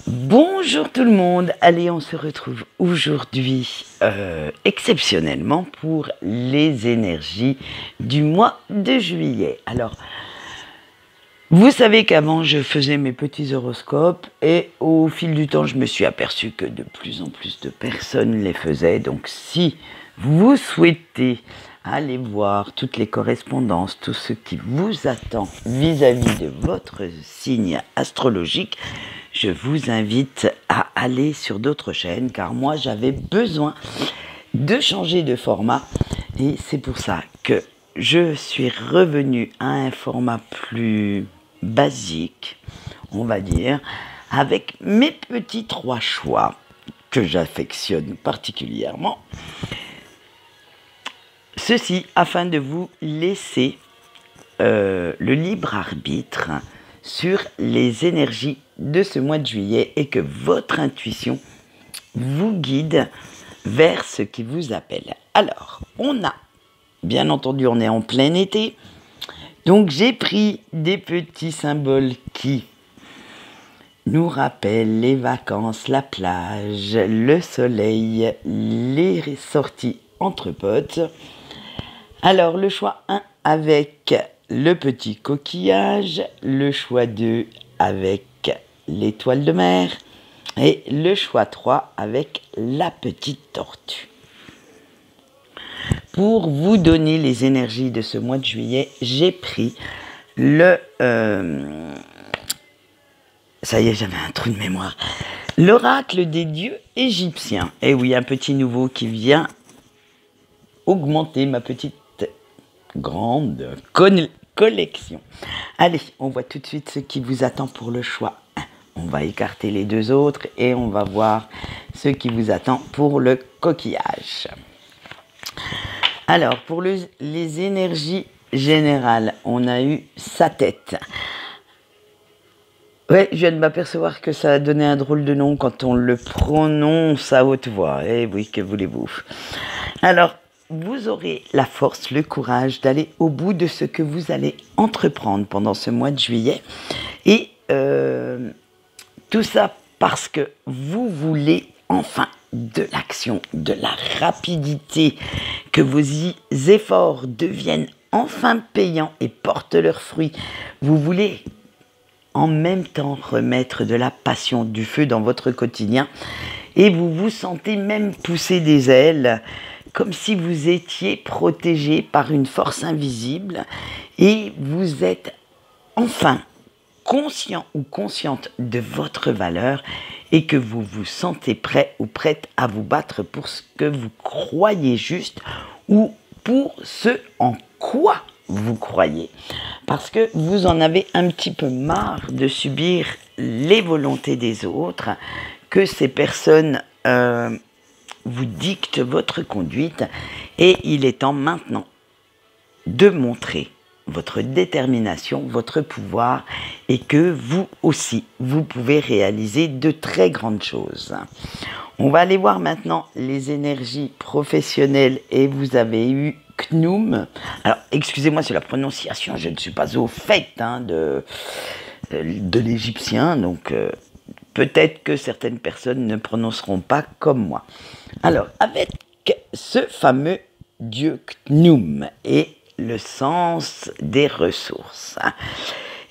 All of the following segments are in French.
Bonjour tout le monde, allez on se retrouve aujourd'hui exceptionnellement pour les énergies du mois de juillet. Alors, vous savez qu'avant je faisais mes petits horoscopes et au fil du temps je me suis aperçu que de plus en plus de personnes les faisaient. Donc si vous souhaitez aller voir toutes les correspondances, tout ce qui vous attend vis-à-vis de votre signe astrologique, je vous invite à aller sur d'autres chaînes car moi j'avais besoin de changer de format et c'est pour ça que je suis revenue à un format plus basique, on va dire, avec mes petits 3 choix que j'affectionne particulièrement. Ceci afin de vous laisser le libre arbitre sur les énergies de ce mois de juillet et que votre intuition vous guide vers ce qui vous appelle. Alors, bien entendu, on est en plein été, donc j'ai pris des petits symboles qui nous rappellent les vacances, la plage, le soleil, les sorties entre potes. Alors, le choix 1 avec le petit coquillage, le choix 2 avec l'étoile de mer et le choix 3 avec la petite tortue. Pour vous donner les énergies de ce mois de juillet, j'ai pris ça y est, j'avais un trou de mémoire. L'oracle des dieux égyptiens. Et oui, un petit nouveau qui vient augmenter ma petite grande collection. Allez, on voit tout de suite ce qui vous attend pour le choix 1. On va écarter les 2 autres et on va voir ce qui vous attend pour le coquillage. Alors, pour les énergies générales, on a eu sa tête. Ouais, je viens de m'apercevoir que ça a donné un drôle de nom quand on le prononce à haute voix. Eh oui, que voulez-vous? Alors, vous aurez la force, le courage d'aller au bout de ce que vous allez entreprendre pendant ce mois de juillet. Et tout ça parce que vous voulez enfin de l'action, de la rapidité, que vos efforts deviennent enfin payants et portent leurs fruits. Vous voulez en même temps remettre de la passion, du feu dans votre quotidien et vous vous sentez même pousser des ailes comme si vous étiez protégé par une force invisible et vous êtes enfin conscient ou consciente de votre valeur et que vous vous sentez prêt ou prête à vous battre pour ce que vous croyez juste ou pour ce en quoi vous croyez. Parce que vous en avez un petit peu marre de subir les volontés des autres, que ces personnes vous dictent votre conduite et il est temps maintenant de montrer votre détermination, votre pouvoir et que vous aussi, vous pouvez réaliser de très grandes choses. On va aller voir maintenant les énergies professionnelles et vous avez eu Knum. Alors, excusez-moi sur la prononciation, je ne suis pas au fait de l'égyptien, donc peut-être que certaines personnes ne prononceront pas comme moi. Alors, avec ce fameux dieu Knum et le sens des ressources,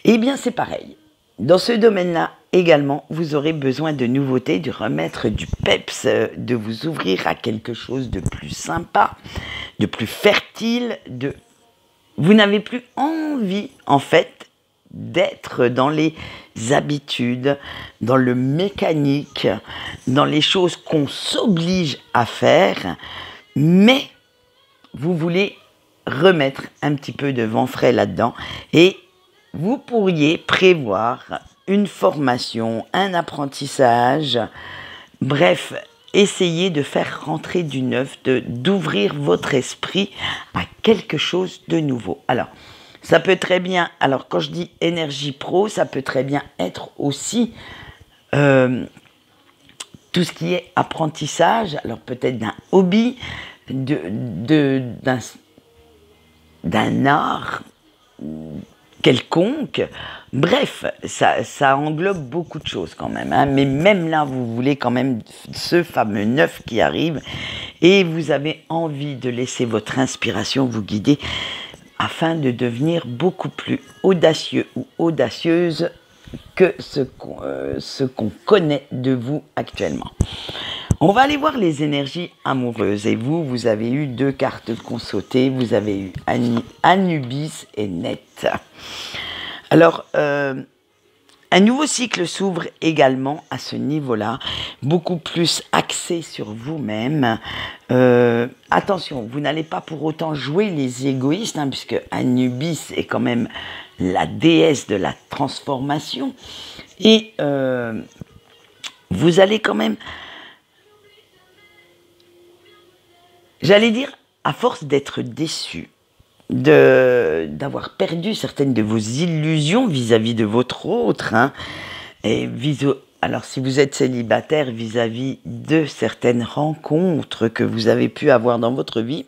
eh bien c'est pareil. Dans ce domaine-là également, vous aurez besoin de nouveautés, de remettre du peps, de vous ouvrir à quelque chose de plus sympa, de plus fertile. Vous n'avez plus envie, en fait, d'être dans les habitudes, dans le mécanique, dans les choses qu'on s'oblige à faire, mais vous voulez remettre un petit peu de vent frais là-dedans et vous pourriez prévoir une formation, un apprentissage, bref, essayez de faire rentrer du neuf, d'ouvrir votre esprit à quelque chose de nouveau. Alors, ça peut très bien, alors quand je dis énergie pro, ça peut très bien être aussi tout ce qui est apprentissage, alors peut-être d'un hobby, d'un art, quelconque. Bref, ça englobe beaucoup de choses quand même, hein. Mais même là, vous voulez quand même ce fameux 9 qui arrive et vous avez envie de laisser votre inspiration vous guider afin de devenir beaucoup plus audacieux ou audacieuse que ce qu'on connaît de vous actuellement. On va aller voir les énergies amoureuses. Et vous avez eu 2 cartes qu'on sautait. Vous avez eu Anubis et Net. Alors, un nouveau cycle s'ouvre également à ce niveau-là, beaucoup plus axé sur vous-même. Attention, vous n'allez pas pour autant jouer les égoïstes, hein, puisque Anubis est quand même la déesse de la transformation. Et vous allez quand même, j'allais dire, à force d'être déçu, d'avoir perdu certaines de vos illusions vis-à-vis de votre autre, hein, et alors si vous êtes célibataire, vis-à-vis de certaines rencontres que vous avez pu avoir dans votre vie,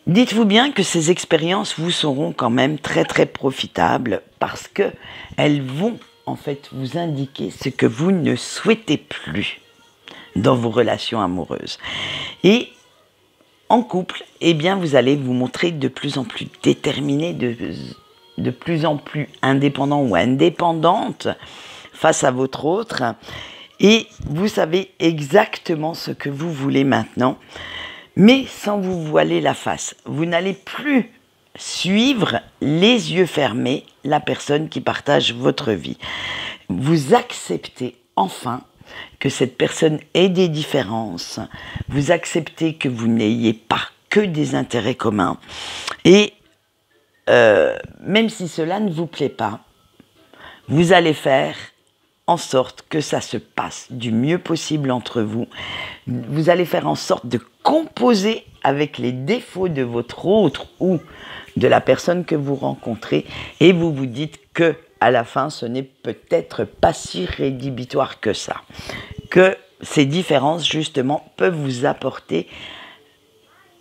dites-vous bien que ces expériences vous seront quand même très très profitables parce que elles vont en fait vous indiquer ce que vous ne souhaitez plus dans vos relations amoureuses. Et en couple, eh bien, vous allez vous montrer de plus en plus déterminé, de plus en plus indépendant ou indépendante face à votre autre. Et vous savez exactement ce que vous voulez maintenant, mais sans vous voiler la face. Vous n'allez plus suivre les yeux fermés la personne qui partage votre vie. Vous acceptez enfin que cette personne ait des différences, vous acceptez que vous n'ayez pas que des intérêts communs, et même si cela ne vous plaît pas, vous allez faire en sorte que ça se passe du mieux possible entre vous. Vous allez faire en sorte de composer avec les défauts de votre autre ou de la personne que vous rencontrez, et vous vous dites que à la fin, ce n'est peut-être pas si rédhibitoire que ça. Que ces différences, justement, peuvent vous apporter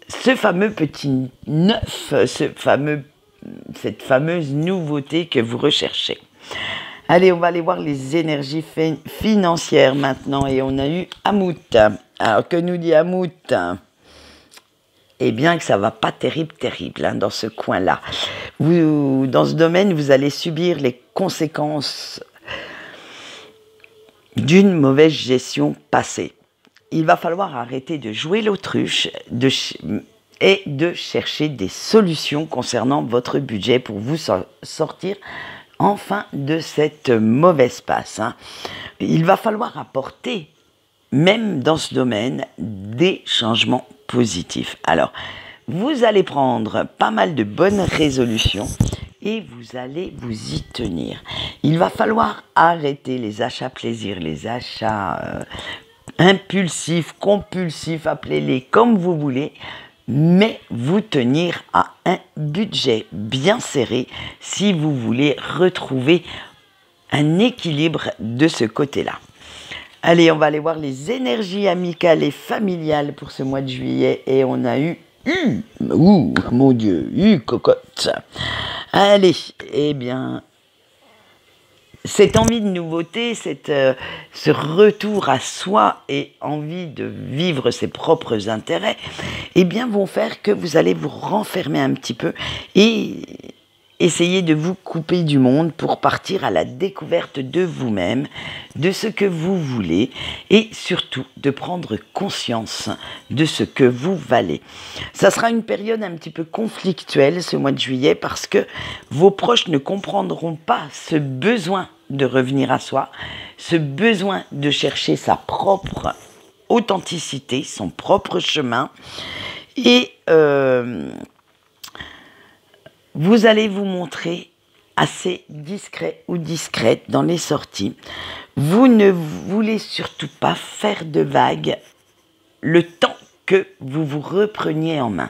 ce fameux petit neuf, cette fameuse nouveauté que vous recherchez. Allez, on va aller voir les énergies financières maintenant. Et on a eu Amout. Alors, que nous dit Amout ? Eh bien, que ça va pas terrible, hein, dans ce coin-là. Dans ce domaine, vous allez subir les conséquences d'une mauvaise gestion passée. Il va falloir arrêter de jouer l'autruche et de chercher des solutions concernant votre budget pour vous sortir enfin de cette mauvaise passe, hein. Il va falloir apporter, même dans ce domaine, des changements positifs. Alors, vous allez prendre pas mal de bonnes résolutions et vous allez vous y tenir. Il va falloir arrêter les achats plaisir, les achats impulsifs, compulsifs, appelez-les comme vous voulez, mais vous tenir à un budget bien serré si vous voulez retrouver un équilibre de ce côté-là. Allez, on va aller voir les énergies amicales et familiales pour ce mois de juillet. Et on a eu... mon Dieu, cocotte. Allez, eh bien... Cette envie de nouveauté, ce retour à soi et envie de vivre ses propres intérêts, eh bien, vont faire que vous allez vous renfermer un petit peu et essayer de vous couper du monde pour partir à la découverte de vous-même, de ce que vous voulez et surtout de prendre conscience de ce que vous valez. Ça sera une période un petit peu conflictuelle ce mois de juillet parce que vos proches ne comprendront pas ce besoin de revenir à soi, ce besoin de chercher sa propre authenticité, son propre chemin et vous allez vous montrer assez discret ou discrète dans les sorties. Vous ne voulez surtout pas faire de vagues le temps que vous vous repreniez en main.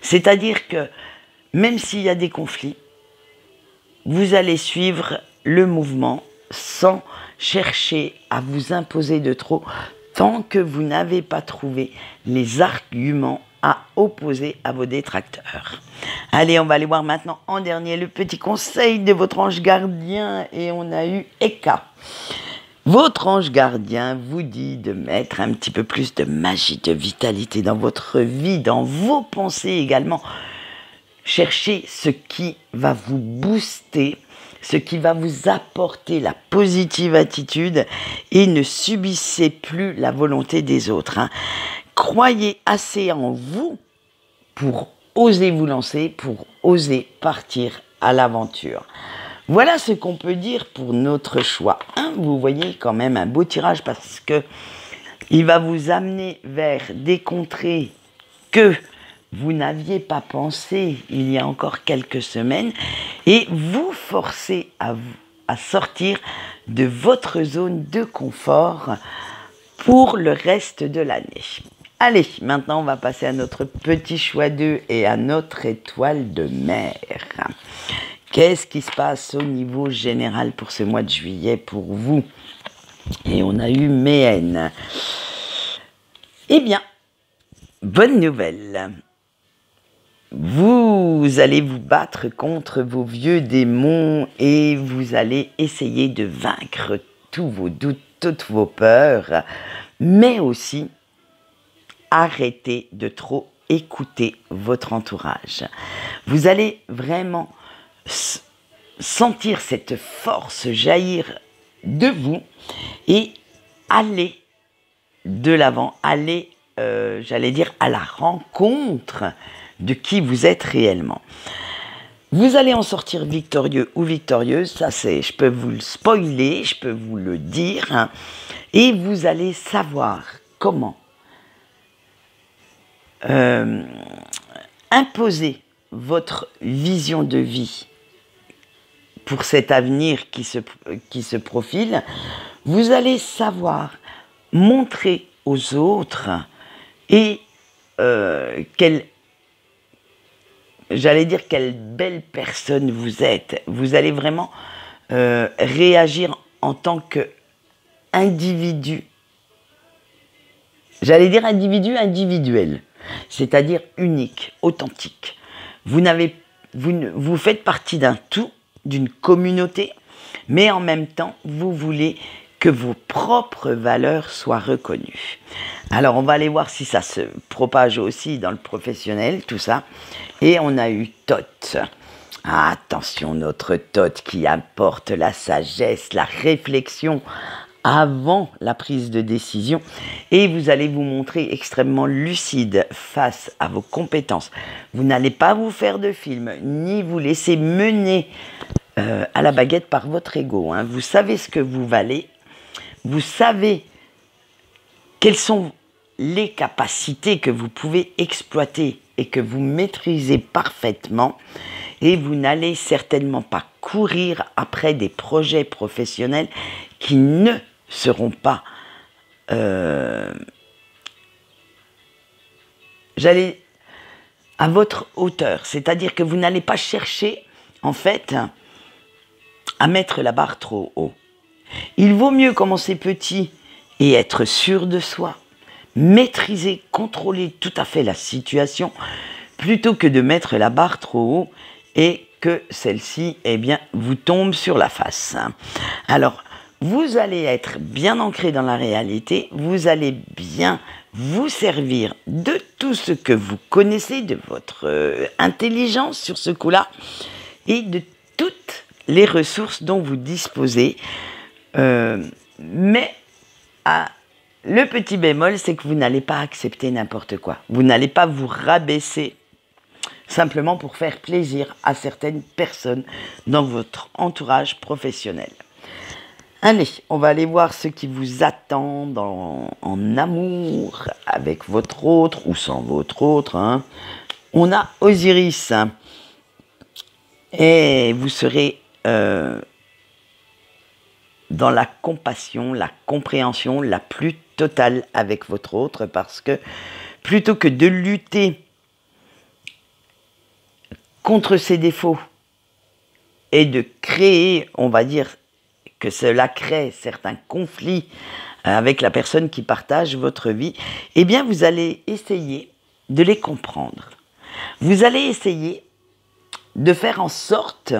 C'est-à-dire que même s'il y a des conflits, vous allez suivre le mouvement sans chercher à vous imposer de trop tant que vous n'avez pas trouvé les arguments à opposer à vos détracteurs. Allez, on va aller voir maintenant en dernier le petit conseil de votre ange gardien et on a eu Eka. Votre ange gardien vous dit de mettre un petit peu plus de magie, de vitalité dans votre vie, dans vos pensées également. Cherchez ce qui va vous booster, ce qui va vous apporter la positive attitude et ne subissez plus la volonté des autres. Croyez assez en vous pour oser vous lancer, pour oser partir à l'aventure. Voilà ce qu'on peut dire pour notre choix. Vous voyez quand même un beau tirage parce que il va vous amener vers des contrées que vous n'aviez pas pensé il y a encore quelques semaines et vous forcer à sortir de votre zone de confort pour le reste de l'année. Allez, maintenant on va passer à notre petit choix 2 et à notre étoile de mer. Qu'est-ce qui se passe au niveau général pour ce mois de juillet pour vous? Et on a eu Méhenne. Eh bien, bonne nouvelle. Vous allez vous battre contre vos vieux démons et vous allez essayer de vaincre tous vos doutes, toutes vos peurs, mais aussi arrêtez de trop écouter votre entourage. Vous allez vraiment sentir cette force jaillir de vous et aller de l'avant, aller, j'allais dire, à la rencontre de qui vous êtes réellement. Vous allez en sortir victorieux ou victorieuse, ça c'est, je peux vous le spoiler, je peux vous le dire, et vous allez savoir comment imposer votre vision de vie pour cet avenir qui se profile. Vous allez savoir montrer aux autres et quelle belle personne vous êtes. Vous allez vraiment réagir en tant qu'individu. J'allais dire individu individuel, c'est-à-dire unique, authentique. Vous faites partie d'un tout, d'une communauté, mais en même temps, vous voulez que vos propres valeurs soient reconnues. Alors, on va aller voir si ça se propage aussi dans le professionnel, tout ça. Et on a eu Thoth. Attention, notre Thoth qui apporte la sagesse, la réflexion avant la prise de décision. Et vous allez vous montrer extrêmement lucide face à vos compétences. Vous n'allez pas vous faire de film, ni vous laisser mener à la baguette par votre ego. Vous savez ce que vous valez. Vous savez quelles sont les capacités que vous pouvez exploiter et que vous maîtrisez parfaitement. Et vous n'allez certainement pas courir après des projets professionnels qui ne seront pas, à votre hauteur. C'est-à-dire que vous n'allez pas chercher, en fait, à mettre la barre trop haut. Il vaut mieux commencer petit et être sûr de soi, maîtriser, contrôler tout à fait la situation, plutôt que de mettre la barre trop haut et que celle-ci, eh bien, vous tombe sur la face. Alors, vous allez être bien ancré dans la réalité, vous allez bien vous servir de tout ce que vous connaissez, de votre intelligence sur ce coup-là, et de toutes les ressources dont vous disposez. Mais le petit bémol, c'est que vous n'allez pas accepter n'importe quoi. Vous n'allez pas vous rabaisser simplement pour faire plaisir à certaines personnes dans votre entourage professionnel. Allez, on va aller voir ce qui vous attend en amour, avec votre autre ou sans votre autre. On a Osiris. Et vous serez dans la compassion, la compréhension la plus totale avec votre autre, parce que plutôt que de lutter contre ses défauts et de créer, on va dire, que cela crée certains conflits avec la personne qui partage votre vie, eh bien vous allez essayer de les comprendre. Vous allez essayer de faire en sorte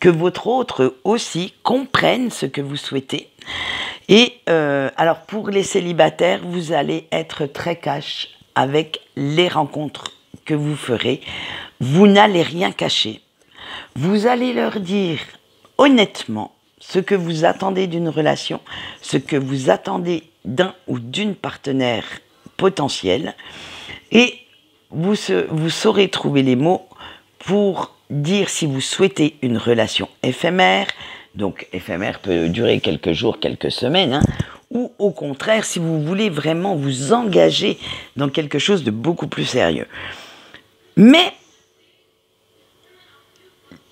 que votre autre aussi comprenne ce que vous souhaitez. Et alors pour les célibataires, vous allez être très cash avec les rencontres que vous ferez. Vous n'allez rien cacher. Vous allez leur dire honnêtement ce que vous attendez d'une relation, ce que vous attendez d'un ou d'une partenaire potentielle, et vous saurez trouver les mots pour dire si vous souhaitez une relation éphémère, donc éphémère peut durer quelques jours, quelques semaines, ou au contraire si vous voulez vraiment vous engager dans quelque chose de beaucoup plus sérieux. Mais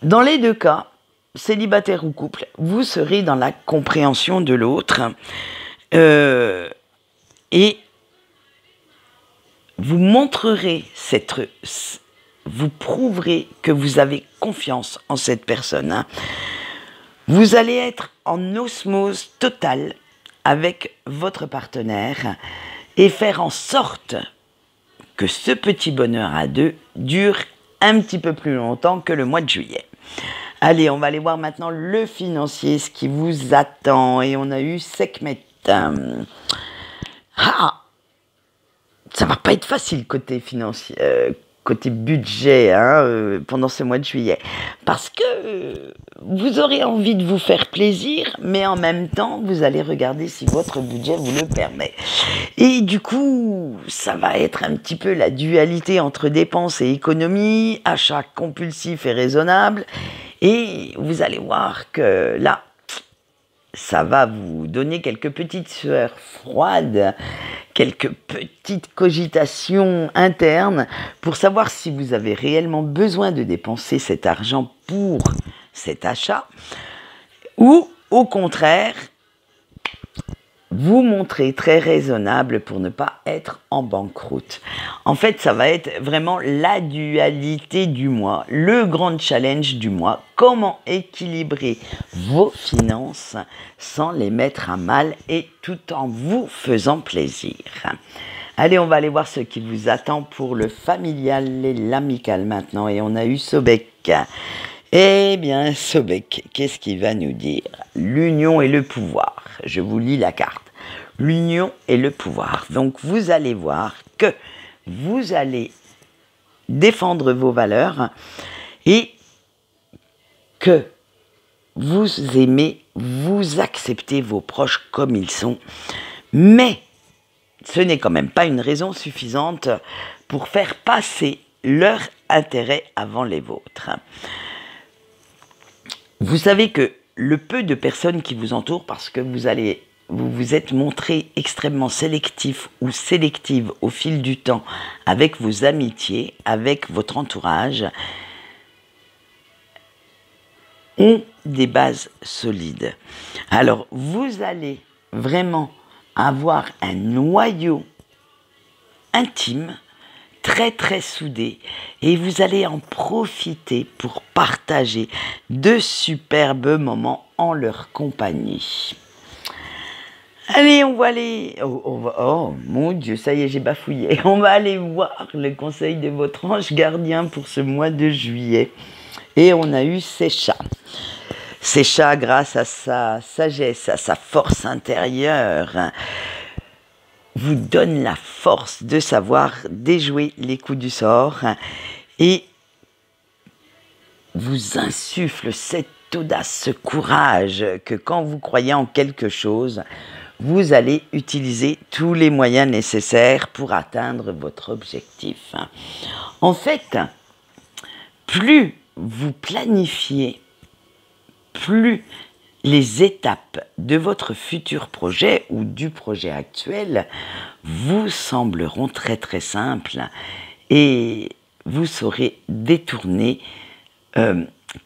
dans les deux cas, célibataire ou couple, vous serez dans la compréhension de l'autre et vous montrerez vous prouverez que vous avez confiance en cette personne. Vous allez être en osmose totale avec votre partenaire et faire en sorte que ce petit bonheur à deux dure un petit peu plus longtemps que le mois de juillet. Allez, on va aller voir maintenant le financier, ce qui vous attend. Et on a eu Sekhmet. Ça va pas être facile côté financier, côté budget pendant ce mois de juillet. Parce que vous aurez envie de vous faire plaisir, mais en même temps, vous allez regarder si votre budget vous le permet. Et du coup, ça va être un petit peu la dualité entre dépenses et économies, achat compulsif et raisonnable. Et vous allez voir que là, ça va vous donner quelques petites sueurs froides, quelques petites cogitations internes pour savoir si vous avez réellement besoin de dépenser cet argent pour cet achat ou au contraire, vous montrez très raisonnable pour ne pas être en banqueroute. En fait, ça va être vraiment la dualité du mois, le grand challenge du mois. Comment équilibrer vos finances sans les mettre à mal et tout en vous faisant plaisir. Allez, on va aller voir ce qui vous attend pour le familial et l'amical maintenant. Et on a eu Sobek. Eh bien, Sobek, qu'est-ce qu'il va nous dire? L'union et le pouvoir. Je vous lis la carte. L'union et le pouvoir. Donc, vous allez voir que vous allez défendre vos valeurs et que vous aimez, vous acceptez vos proches comme ils sont. Mais ce n'est quand même pas une raison suffisante pour faire passer leur intérêt avant les vôtres. Vous savez que le peu de personnes qui vous entourent, parce que vous vous êtes montré extrêmement sélectif ou sélective au fil du temps avec vos amitiés, avec votre entourage, ont des bases solides. Alors, vous allez vraiment avoir un noyau intime, très très soudé, et vous allez en profiter pour partager de superbes moments en leur compagnie. Allez, on va aller... Oh, mon Dieu, ça y est, j'ai bafouillé. On va aller voir le conseil de votre ange gardien pour ce mois de juillet. Et on a eu Secha. Secha, grâce à sa sagesse, à sa force intérieure, vous donne la force de savoir déjouer les coups du sort et vous insuffle cette audace, ce courage que quand vous croyez en quelque chose, vous allez utiliser tous les moyens nécessaires pour atteindre votre objectif. En fait, plus vous planifiez, plus les étapes de votre futur projet ou du projet actuel vous sembleront très très simples et vous saurez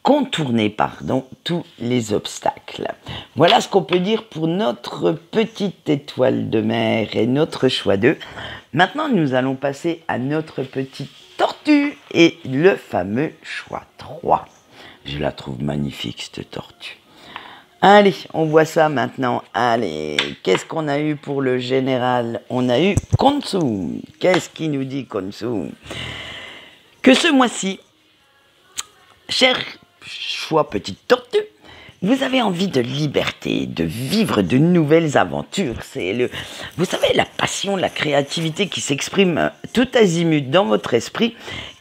contourner tous les obstacles. Voilà ce qu'on peut dire pour notre petite étoile de mer et notre choix 2. Maintenant, nous allons passer à notre petite tortue et le fameux choix 3. Je la trouve magnifique, cette tortue. Allez, on voit ça maintenant. Allez, qu'est-ce qu'on a eu pour le général? On a eu Konsu. Qu'est-ce qui nous dit Konsu? Que ce mois-ci, cher choix petite tortue, vous avez envie de liberté, de vivre de nouvelles aventures. C'est vous savez, la passion, la créativité qui s'exprime tout azimut dans votre esprit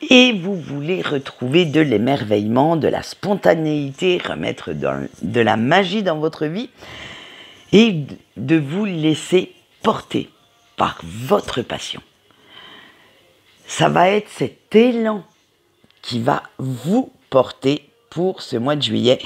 et vous voulez retrouver de l'émerveillement, de la spontanéité, remettre de la magie dans votre vie et de vous laisser porter par votre passion. Ça va être cet élan qui va vous porter pour ce mois de juillet.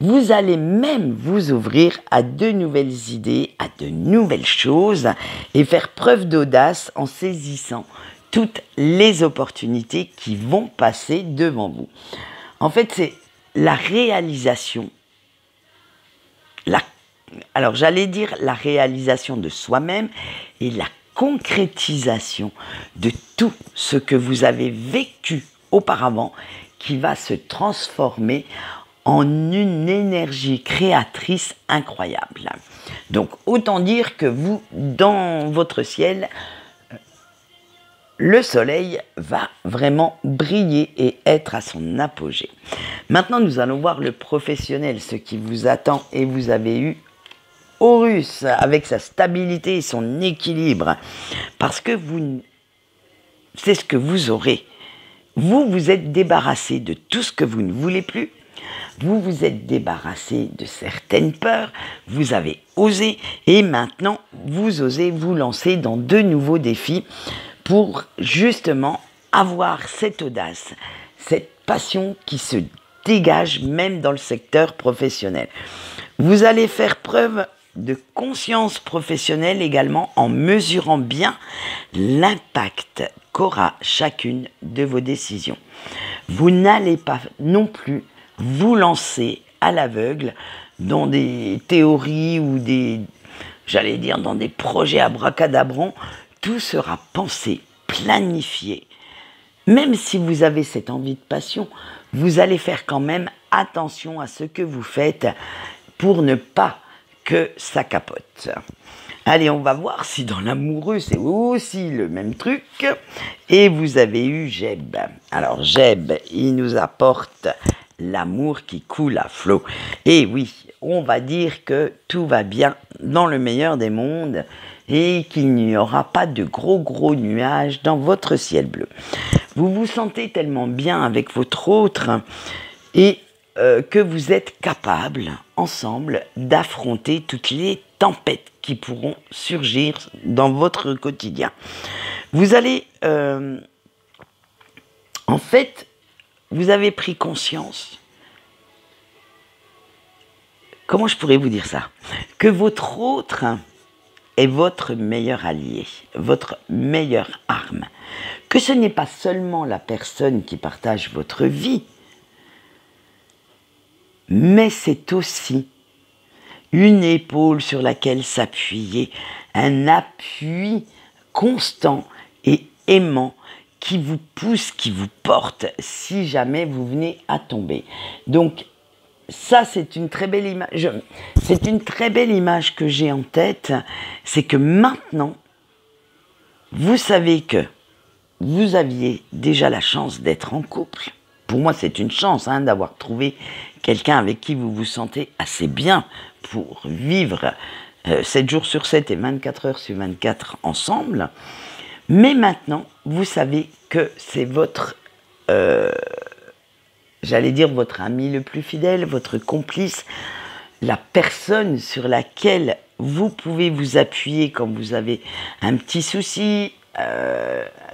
Vous allez même vous ouvrir à de nouvelles idées, à de nouvelles choses et faire preuve d'audace en saisissant toutes les opportunités qui vont passer devant vous. En fait, c'est la réalisation, alors j'allais dire la réalisation de soi-même et la concrétisation de tout ce que vous avez vécu auparavant qui va se transformer en une énergie créatrice incroyable. Donc, autant dire que vous, dans votre ciel, le soleil va vraiment briller et être à son apogée. Maintenant, nous allons voir le professionnel, ce qui vous attend, et vous avez eu Horus avec sa stabilité et son équilibre, parce que c'est ce que vous aurez. Vous vous êtes débarrassé de tout ce que vous ne voulez plus. Vous vous êtes débarrassé de certaines peurs, vous avez osé et maintenant vous osez vous lancer dans de nouveaux défis pour justement avoir cette audace, cette passion qui se dégage même dans le secteur professionnel. Vous allez faire preuve de conscience professionnelle également en mesurant bien l'impact qu'aura chacune de vos décisions. Vous n'allez pas non plus vous lancer à l'aveugle dans des théories ou j'allais dire, dans des projets abracadabrants. Tout sera pensé, planifié. Même si vous avez cette envie de passion, vous allez faire quand même attention à ce que vous faites pour ne pas que ça capote. Allez, on va voir si dans l'amoureux, c'est aussi le même truc. Et vous avez eu Jeb. Alors, Jeb, il nous apporte l'amour qui coule à flot. Et oui, on va dire que tout va bien dans le meilleur des mondes et qu'il n'y aura pas de gros nuages dans votre ciel bleu. Vous vous sentez tellement bien avec votre autre et que vous êtes capables, ensemble, d'affronter toutes les tempêtes qui pourront surgir dans votre quotidien. Vous allez... en fait, vous avez pris conscience, comment je pourrais vous dire ça, que votre autre est votre meilleur allié, votre meilleure arme, que ce n'est pas seulement la personne qui partage votre vie, mais c'est aussi une épaule sur laquelle s'appuyer, un appui constant et aimant qui vous pousse, qui vous porte si jamais vous venez à tomber. Donc ça, c'est une très belle image. C'est une très belle image que j'ai en tête. C'est que maintenant, vous savez que vous aviez déjà la chance d'être en couple. Pour moi, c'est une chance d'avoir trouvé quelqu'un avec qui vous vous sentez assez bien pour vivre 7 jours sur 7 et 24 heures sur 24 ensemble. Mais maintenant, vous savez que c'est votre, j'allais dire votre ami le plus fidèle, votre complice, la personne sur laquelle vous pouvez vous appuyer quand vous avez un petit souci,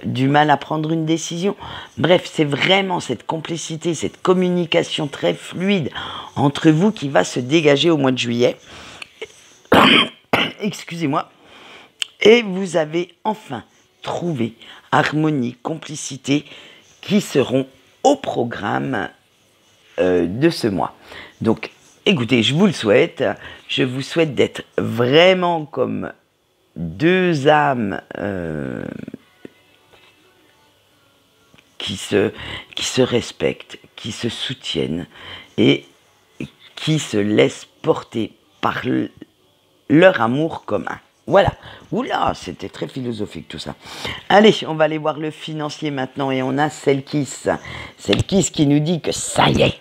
du mal à prendre une décision. Bref, c'est vraiment cette complicité, cette communication très fluide entre vous qui va se dégager au mois de juillet. Excusez-moi. Et vous avez enfin trouvé harmonie, complicité qui seront au programme de ce mois. Donc, écoutez, je vous le souhaite. Je vous souhaite d'être vraiment comme deux âmes qui se respectent, qui se soutiennent et qui se laissent portés par leur amour commun. Voilà. Oula, c'était très philosophique tout ça. Allez, on va aller voir le financier maintenant et on a Selkis. Selkis qui nous dit que ça y est,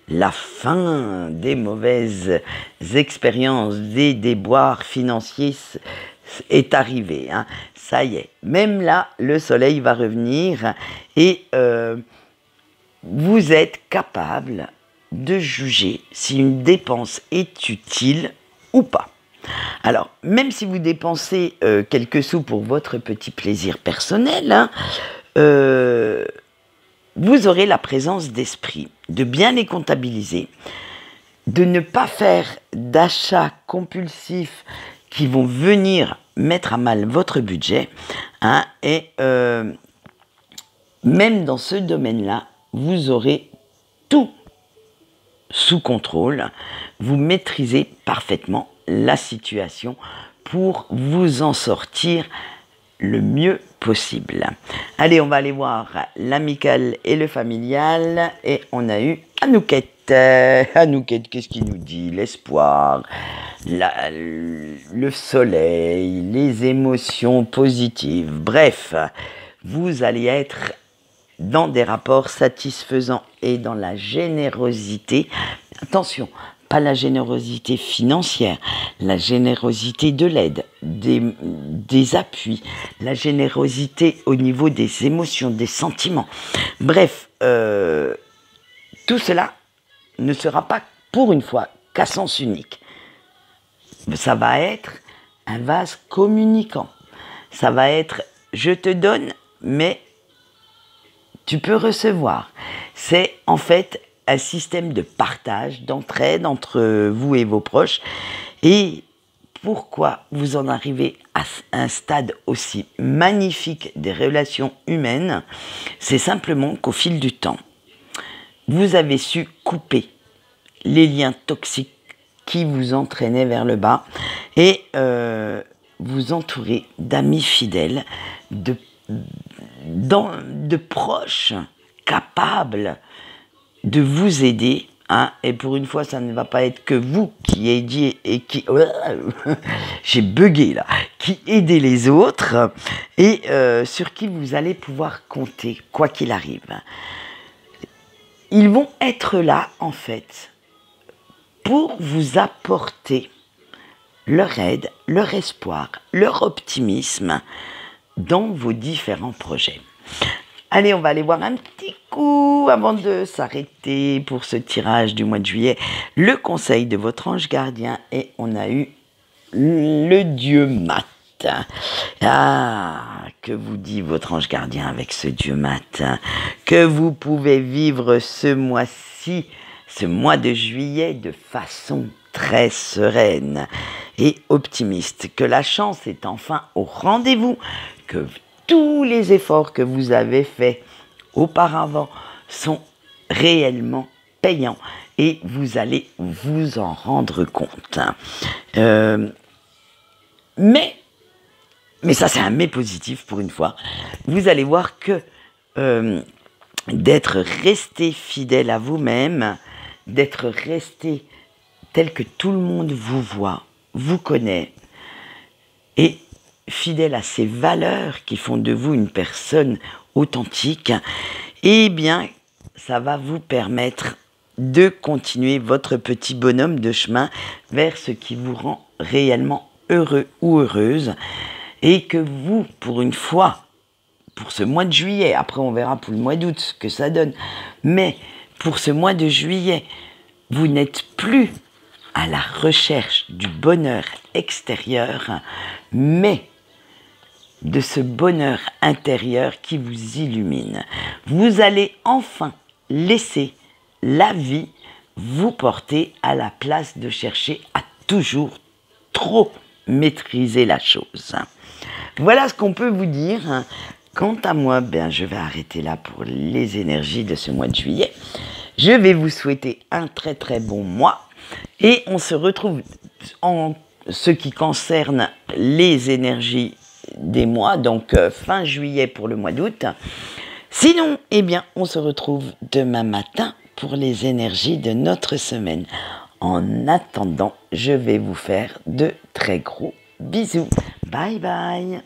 la fin des mauvaises expériences, des déboires financiers est arrivée. Hein. Ça y est, même là, le soleil va revenir et vous êtes capable de juger si une dépense est utile ou pas. Alors, même si vous dépensez quelques sous pour votre petit plaisir personnel, hein, vous aurez la présence d'esprit de bien les comptabiliser, de ne pas faire d'achats compulsifs qui vont venir mettre à mal votre budget. Hein, et même dans ce domaine-là, vous aurez tout sous contrôle. Vous maîtrisez parfaitement la situation pour vous en sortir le mieux possible. Allez, on va aller voir l'amical et le familial et on a eu Anoukette. Anoukette, qu'est-ce qu'il nous dit? L'espoir, le soleil, les émotions positives. Bref, vous allez être dans des rapports satisfaisants et dans la générosité. Attention, pas la générosité financière, la générosité de l'aide, des appuis, la générosité au niveau des émotions, des sentiments. Bref, tout cela ne sera pas pour une fois qu'à sens unique. Ça va être un vase communicant. Ça va être je te donne, mais tu peux recevoir. C'est en fait un système de partage, d'entraide entre vous et vos proches. Et pourquoi vous en arrivez à un stade aussi magnifique des relations humaines? C'est simplement qu'au fil du temps, vous avez su couper les liens toxiques qui vous entraînaient vers le bas et vous entourer d'amis fidèles, de proches capables de vous aider, hein, et pour une fois ça ne va pas être que vous qui aidiez et qui j'ai bugué là, qui aidez les autres et sur qui vous allez pouvoir compter quoi qu'il arrive. Ils vont être là en fait pour vous apporter leur aide, leur espoir, leur optimisme dans vos différents projets. Allez, on va aller voir un petit coup avant de s'arrêter pour ce tirage du mois de juillet. Le conseil de votre ange gardien et on a eu le dieu mat. Ah, que vous dit votre ange gardien avec ce dieu mat? Que vous pouvez vivre ce mois-ci, ce mois de juillet de façon très sereine et optimiste. Que la chance est enfin au rendez-vous. Que tous les efforts que vous avez faits auparavant sont réellement payants et vous allez vous en rendre compte. Mais ça c'est un mais positif pour une fois. Vous allez voir que d'être resté fidèle à vous-même, d'être resté tel que tout le monde vous voit, vous connaît et fidèle à ces valeurs qui font de vous une personne authentique, eh bien, ça va vous permettre de continuer votre petit bonhomme de chemin vers ce qui vous rend réellement heureux ou heureuse et que vous, pour une fois, pour ce mois de juillet, après on verra pour le mois d'août ce que ça donne, mais pour ce mois de juillet, vous n'êtes plus à la recherche du bonheur extérieur, mais de ce bonheur intérieur qui vous illumine. Vous allez enfin laisser la vie vous porter à la place de chercher à toujours trop maîtriser la chose. Voilà ce qu'on peut vous dire. Quant à moi, je vais arrêter là pour les énergies de ce mois de juillet. Je vais vous souhaiter un très très bon mois et on se retrouve en ce qui concerne les énergies des mois, donc fin juillet pour le mois d'août. Sinon, on se retrouve demain matin pour les énergies de notre semaine. En attendant, je vais vous faire de très gros bisous. Bye bye.